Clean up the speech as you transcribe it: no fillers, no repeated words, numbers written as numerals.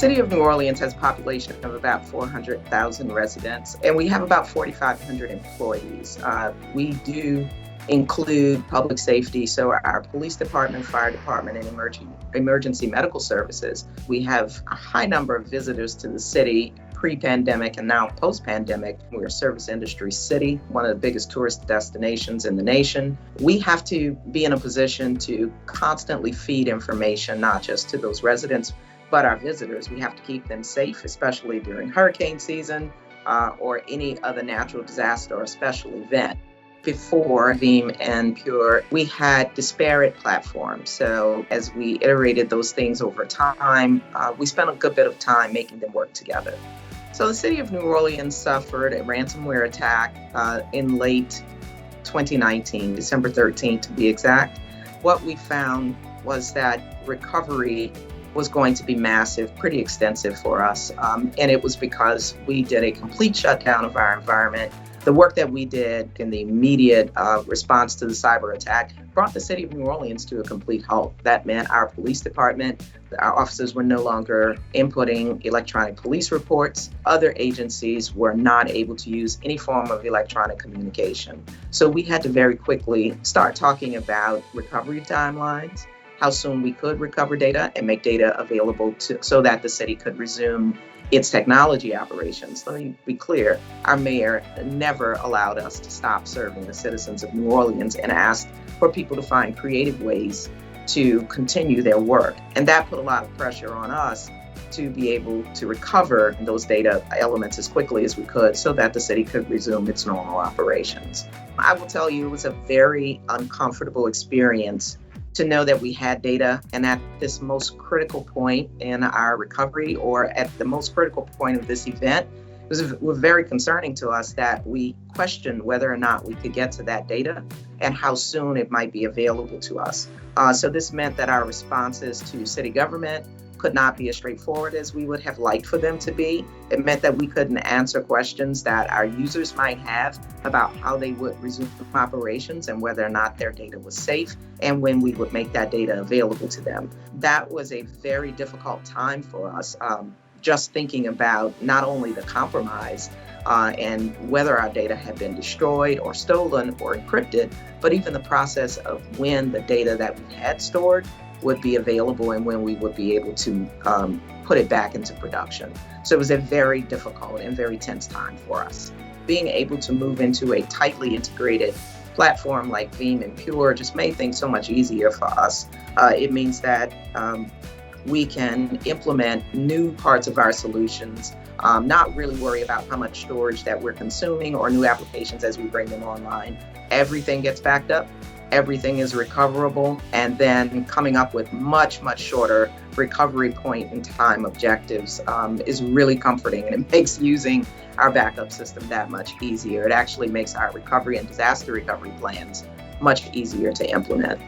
City of New Orleans has a population of about 400,000 residents, and we have about 4,500 employees. We do include public safety, so our police department, fire department, and emergency medical services. We have a high number of visitors to the city pre-pandemic and now post-pandemic. We're a service industry city, one of the biggest tourist destinations in the nation. We have to be in a position to constantly feed information, not just to those residents, but our visitors. We have to keep them safe, especially during hurricane season or any other natural disaster or special event. Before Veeam and Pure, we had disparate platforms. So as we iterated those things over time, we spent a good bit of time making them work together. So the city of New Orleans suffered a ransomware attack in late 2019, December 13th to be exact. What we found was that recovery was going to be massive, pretty extensive for us. And it was because we did a complete shutdown of our environment. The work that we did in the immediate response to the cyber attack brought the city of New Orleans to a complete halt. That meant our police department, our officers were no longer inputting electronic police reports. Other agencies were not able to use any form of electronic communication. So we had to very quickly start talking about recovery timelines, how soon we could recover data and make data available so that the city could resume its technology operations. Let me be clear, our mayor never allowed us to stop serving the citizens of New Orleans and asked for people to find creative ways to continue their work. And that put a lot of pressure on us to be able to recover those data elements as quickly as we could so that the city could resume its normal operations. I will tell you, it was a very uncomfortable experience to know that we had data, and at this most critical point in our recovery, or at the most critical point of this event, it was very concerning to us that we questioned whether or not we could get to that data and how soon it might be available to us. So this meant that our responses to city government could not be as straightforward as we would have liked for them to be. It meant that we couldn't answer questions that our users might have about how they would resume operations and whether or not their data was safe and when we would make that data available to them. That was a very difficult time for us, just thinking about not only the compromise and whether our data had been destroyed or stolen or encrypted, but even the process of when the data that we had stored would be available and when we would be able to put it back into production. So it was a very difficult and very tense time for us. Being able to move into a tightly integrated platform like Veeam and Pure just made things so much easier for us. It means that we can implement new parts of our solutions, not really worry about how much storage that we're consuming or new applications as we bring them online. Everything gets backed up. Everything is recoverable, and then coming up with much shorter recovery point in time objectives is really comforting, and it makes using our backup system that much easier. It actually makes our recovery and disaster recovery plans much easier to implement.